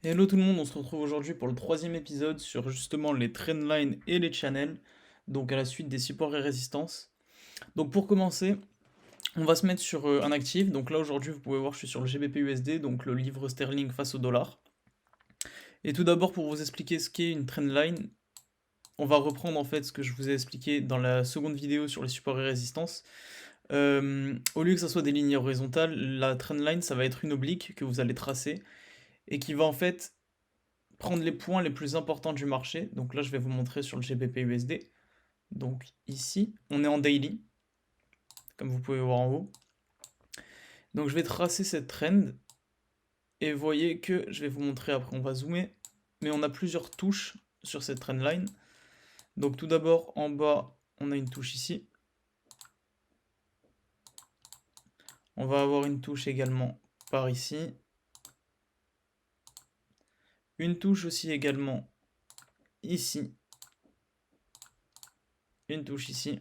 Hello tout le monde, on se retrouve aujourd'hui pour le troisième épisode sur justement les trendlines et les channels, donc à la suite des supports et résistances. Donc pour commencer, on va se mettre sur un actif, donc là aujourd'hui vous pouvez voir je suis sur le GBP/USD, donc le livre sterling face au dollar. Et tout d'abord pour vous expliquer ce qu'est une trendline, on va reprendre en fait ce que je vous ai expliqué dans la seconde vidéo sur les supports et résistances. Au lieu que ça soit des lignes horizontales, la trendline ça va être une oblique que vous allez tracer et qui va en fait prendre les points les plus importants du marché. Donc là, je vais vous montrer sur le GBP/USD. Donc ici, on est en daily, comme vous pouvez voir en haut. Donc je vais tracer cette trend et vous voyez que je vais vous montrer après, on va zoomer, mais on a plusieurs touches sur cette trendline. Donc tout d'abord, en bas, on a une touche ici. On va avoir une touche également par ici. Une touche aussi également ici. Une touche ici.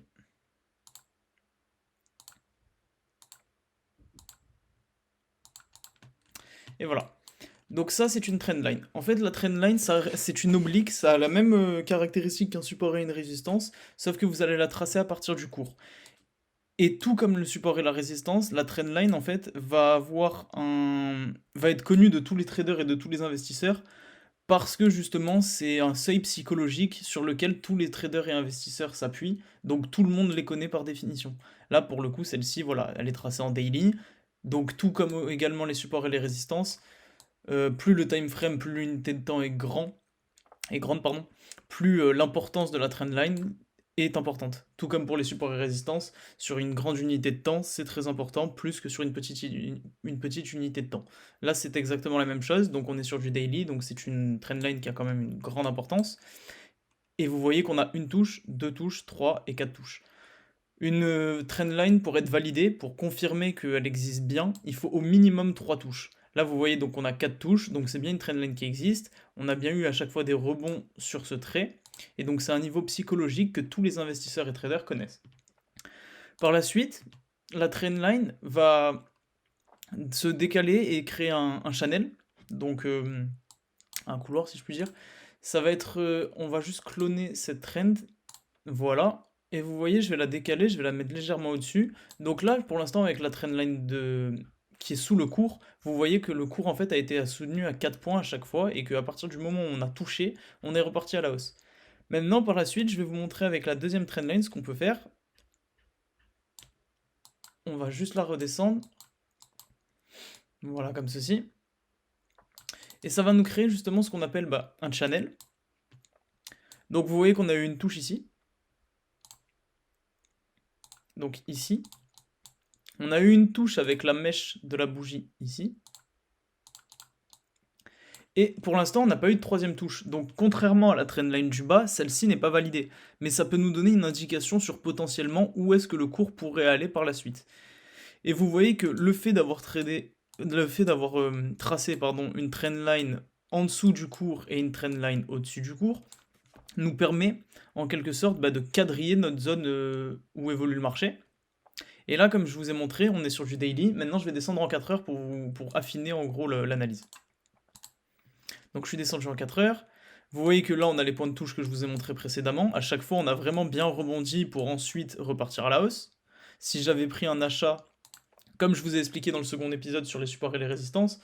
Et voilà. Donc ça, c'est une trendline. En fait, la trendline, c'est une oblique, ça a la même caractéristique qu'un support et une résistance, sauf que vous allez la tracer à partir du cours. Et tout comme le support et la résistance, la trendline, en fait, va être connue de tous les traders et de tous les investisseurs, parce que justement, c'est un seuil psychologique sur lequel tous les traders et investisseurs s'appuient, donc tout le monde les connaît par définition. Là, pour le coup, celle-ci, voilà, elle est tracée en daily, donc tout comme également les supports et les résistances, plus le time frame, plus l'unité de temps est grande, pardon, plus l'importance de la trendline est importante. Tout comme pour les supports et résistances, sur une grande unité de temps, c'est très important, plus que sur une petite unité de temps. Là, c'est exactement la même chose, donc on est sur du daily, donc c'est une trendline qui a quand même une grande importance. Et vous voyez qu'on a une touche, deux touches, trois et quatre touches. Une trendline, pour être validée, pour confirmer qu'elle existe bien, il faut au minimum 3 touches. Là, vous voyez, donc on a 4 touches, donc c'est bien une trendline qui existe. On a bien eu à chaque fois des rebonds sur ce trait. Et donc c'est un niveau psychologique que tous les investisseurs et traders connaissent. Par la suite, la trendline va se décaler et créer un channel, donc un couloir si je puis dire. Ça va être, on va juste cloner cette trend, voilà. Et vous voyez, je vais la décaler, je vais la mettre légèrement au-dessus. Donc là, pour l'instant, avec la trendline qui est sous le cours, vous voyez que le cours en fait a été soutenu à 4 points à chaque fois et qu'à partir du moment où on a touché, on est reparti à la hausse. Maintenant, par la suite, je vais vous montrer avec la deuxième trendline ce qu'on peut faire. On va juste la redescendre. Voilà, comme ceci. Et ça va nous créer justement ce qu'on appelle un channel. Donc vous voyez qu'on a eu une touche ici. Donc ici. On a eu une touche avec la mèche de la bougie ici. Et pour l'instant, on n'a pas eu de troisième touche. Donc contrairement à la trendline du bas, celle-ci n'est pas validée. Mais ça peut nous donner une indication sur potentiellement où est-ce que le cours pourrait aller par la suite. Et vous voyez que le fait d'avoir tracé pardon, une trendline en dessous du cours et une trendline au-dessus du cours, nous permet en quelque sorte de quadriller notre zone où évolue le marché. Et là, comme je vous ai montré, on est sur du daily. Maintenant, je vais descendre en 4 heures pour affiner en gros l'analyse. Donc je suis descendu en 4 heures. Vous voyez que là, on a les points de touche que je vous ai montré précédemment. À chaque fois, on a vraiment bien rebondi pour ensuite repartir à la hausse. Si j'avais pris un achat, comme je vous ai expliqué dans le second épisode sur les supports et les résistances,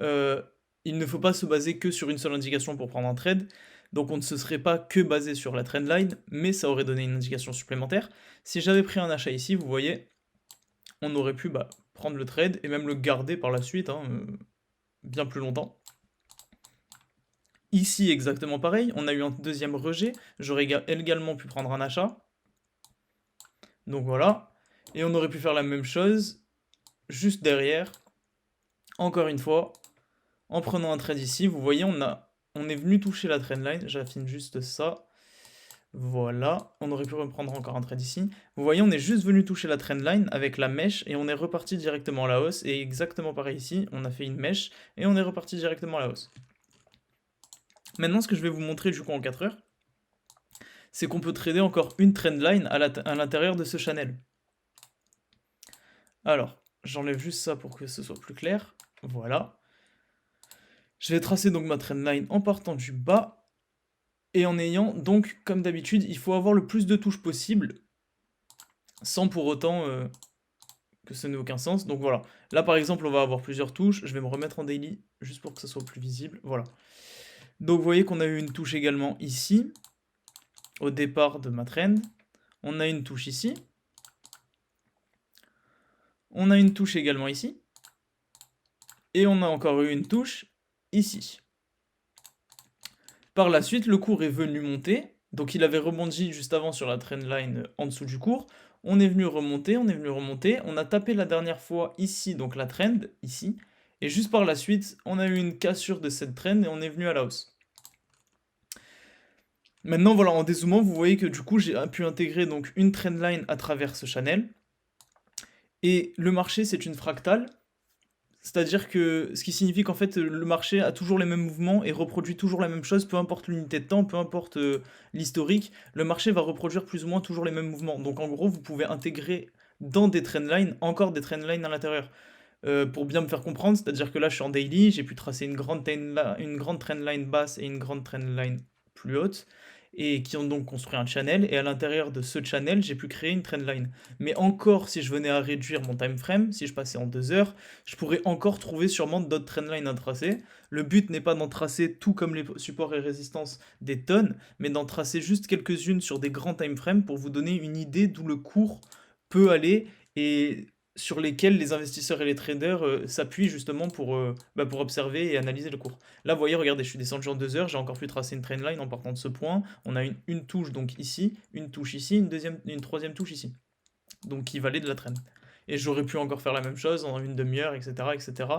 euh, il ne faut pas se baser que sur une seule indication pour prendre un trade. Donc on ne se serait pas que basé sur la trendline, mais ça aurait donné une indication supplémentaire. Si j'avais pris un achat ici, vous voyez, on aurait pu prendre le trade et même le garder par la suite, hein, bien plus longtemps. Ici, exactement pareil, on a eu un deuxième rejet, j'aurais également pu prendre un achat. Donc voilà, et on aurait pu faire la même chose, juste derrière, encore une fois, en prenant un trade ici, vous voyez, on est venu toucher la trendline, j'affine juste ça, voilà, on aurait pu reprendre encore un trade ici. Vous voyez, on est juste venu toucher la trendline avec la mèche et on est reparti directement à la hausse, et exactement pareil ici, on a fait une mèche et on est reparti directement à la hausse. Maintenant, ce que je vais vous montrer du coup en 4 heures, c'est qu'on peut trader encore une trendline à l'intérieur de ce channel. Alors, j'enlève juste ça pour que ce soit plus clair. Voilà. Je vais tracer donc ma trendline en partant du bas et en ayant donc, comme d'habitude, il faut avoir le plus de touches possible sans pour autant que ça n'ait aucun sens. Donc voilà. Là par exemple, on va avoir plusieurs touches. Je vais me remettre en daily juste pour que ça soit plus visible. Voilà. Donc vous voyez qu'on a eu une touche également ici, au départ de ma trend. On a une touche ici. On a une touche également ici. Et on a encore eu une touche ici. Par la suite, le cours est venu monter. Donc il avait rebondi juste avant sur la trendline en dessous du cours. On est venu remonter, on est venu remonter. On a tapé la dernière fois ici, donc la trend, ici. Et juste par la suite, on a eu une cassure de cette trend et on est venu à la hausse. Maintenant, voilà, en dézoomant, vous voyez que du coup, j'ai pu intégrer donc une trendline à travers ce channel. Et le marché, c'est une fractale. C'est-à-dire que ce qui signifie qu'en fait le marché a toujours les mêmes mouvements et reproduit toujours la même chose, peu importe l'unité de temps, peu importe l'historique, le marché va reproduire plus ou moins toujours les mêmes mouvements. Donc en gros, vous pouvez intégrer dans des trendlines encore des trendlines à l'intérieur. Pour bien me faire comprendre, c'est-à-dire que là je suis en daily, j'ai pu tracer une grande trendline basse et une grande trendline plus haute, et qui ont donc construit un channel, et à l'intérieur de ce channel, j'ai pu créer une trendline. Mais encore, si je venais à réduire mon time frame, si je passais en 2 heures, je pourrais encore trouver sûrement d'autres trendlines à tracer. Le but n'est pas d'en tracer tout comme les supports et résistances des tonnes, mais d'en tracer juste quelques-unes sur des grands time frames pour vous donner une idée d'où le cours peut aller et sur lesquels les investisseurs et les traders s'appuient justement pour observer et analyser le cours. Là, vous voyez, regardez, je suis descendu en 2 heures, j'ai encore pu tracer une trendline en partant de ce point. On a une touche donc ici, une touche ici, une troisième touche ici. Donc qui valait de la trend. Et j'aurais pu encore faire la même chose en une demi-heure, etc., etc.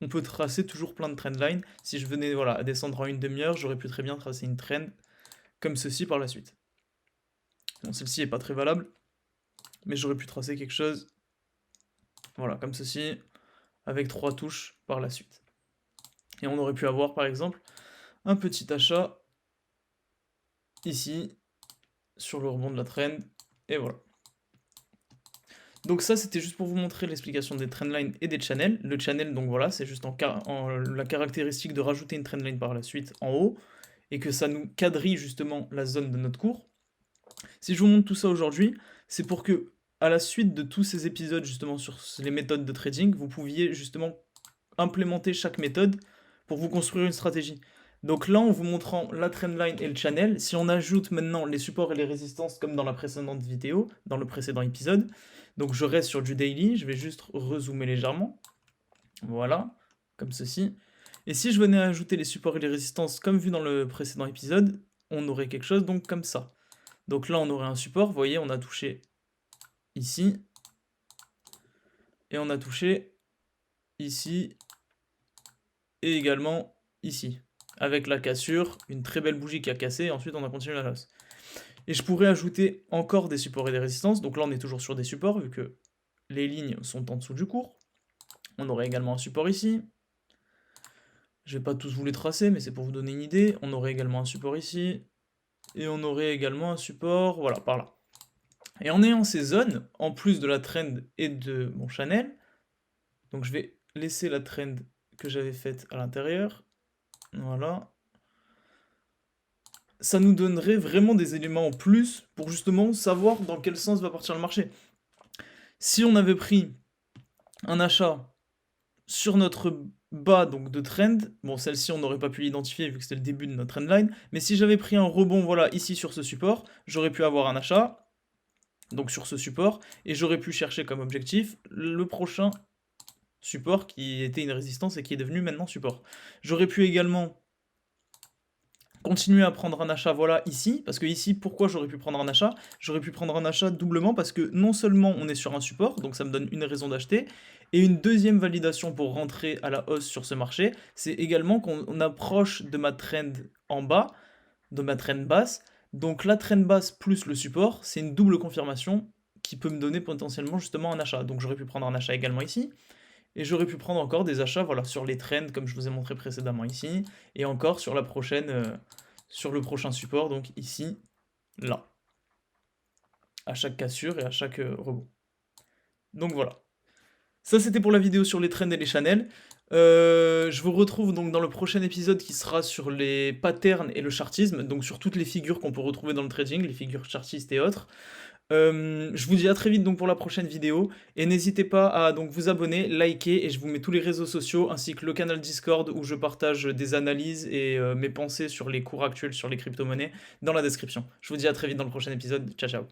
On peut tracer toujours plein de trendlines. Si je venais voilà, à descendre en une demi-heure, j'aurais pu très bien tracer une trend comme ceci par la suite. Bon, celle-ci n'est pas très valable, mais j'aurais pu tracer quelque chose, voilà, comme ceci, avec 3 touches par la suite. Et on aurait pu avoir par exemple un petit achat ici sur le rebond de la trend, et voilà. Donc ça, c'était juste pour vous montrer l'explication des trendlines et des channels. Le channel, donc voilà, c'est juste la caractéristique de rajouter une trendline par la suite en haut, et que ça nous quadrille justement la zone de notre cours. Si je vous montre tout ça aujourd'hui, c'est pour que, à la suite de tous ces épisodes justement sur les méthodes de trading, vous pouviez justement implémenter chaque méthode pour vous construire une stratégie. Donc là, en vous montrant la trendline et le channel, si on ajoute maintenant les supports et les résistances comme dans la précédente vidéo, dans le précédent épisode, donc je reste sur du daily, je vais juste rezoomer légèrement, voilà, comme ceci. Et si je venais à ajouter les supports et les résistances comme vu dans le précédent épisode, on aurait quelque chose donc comme ça. Donc là, on aurait un support, vous voyez, on a touché ici, et on a touché ici, et également ici. Avec la cassure, une très belle bougie qui a cassé, et ensuite on a continué la hausse. Et je pourrais ajouter encore des supports et des résistances, donc là on est toujours sur des supports, vu que les lignes sont en dessous du cours. On aurait également un support ici. Je vais pas tous vous les tracer, mais c'est pour vous donner une idée. On aurait également un support ici, et on aurait également un support, voilà, par là. Et en ayant ces zones, en plus de la trend et de mon channel, donc je vais laisser la trend que j'avais faite à l'intérieur, voilà. Ça nous donnerait vraiment des éléments en plus pour justement savoir dans quel sens va partir le marché. Si on avait pris un achat sur notre bas donc de trend, bon celle-ci on n'aurait pas pu l'identifier vu que c'était le début de notre trendline, mais si j'avais pris un rebond voilà ici sur ce support, j'aurais pu avoir un achat, donc sur ce support, et j'aurais pu chercher comme objectif le prochain support qui était une résistance et qui est devenu maintenant support. J'aurais pu également continuer à prendre un achat, voilà, ici, parce que ici, pourquoi j'aurais pu prendre un achat? J'aurais pu prendre un achat doublement parce que non seulement on est sur un support, donc ça me donne une raison d'acheter, et une deuxième validation pour rentrer à la hausse sur ce marché, c'est également qu'on approche de ma trend en bas, de ma trend basse, donc la trend basse plus le support, c'est une double confirmation qui peut me donner potentiellement justement un achat. Donc j'aurais pu prendre un achat également ici, et j'aurais pu prendre encore des achats voilà, sur les trends comme je vous ai montré précédemment ici, et encore sur la prochaine, sur le prochain support, donc ici, là, à chaque cassure et à chaque rebond. Donc voilà. Ça c'était pour la vidéo sur les trends et les channels. Je vous retrouve donc dans le prochain épisode qui sera sur les patterns et le chartisme, donc sur toutes les figures qu'on peut retrouver dans le trading, les figures chartistes et autres. Je vous dis à très vite donc pour la prochaine vidéo et n'hésitez pas à donc vous abonner, liker et je vous mets tous les réseaux sociaux ainsi que le canal Discord où je partage des analyses et mes pensées sur les cours actuels sur les crypto-monnaies dans la description. Je vous dis à très vite dans le prochain épisode. Ciao ciao.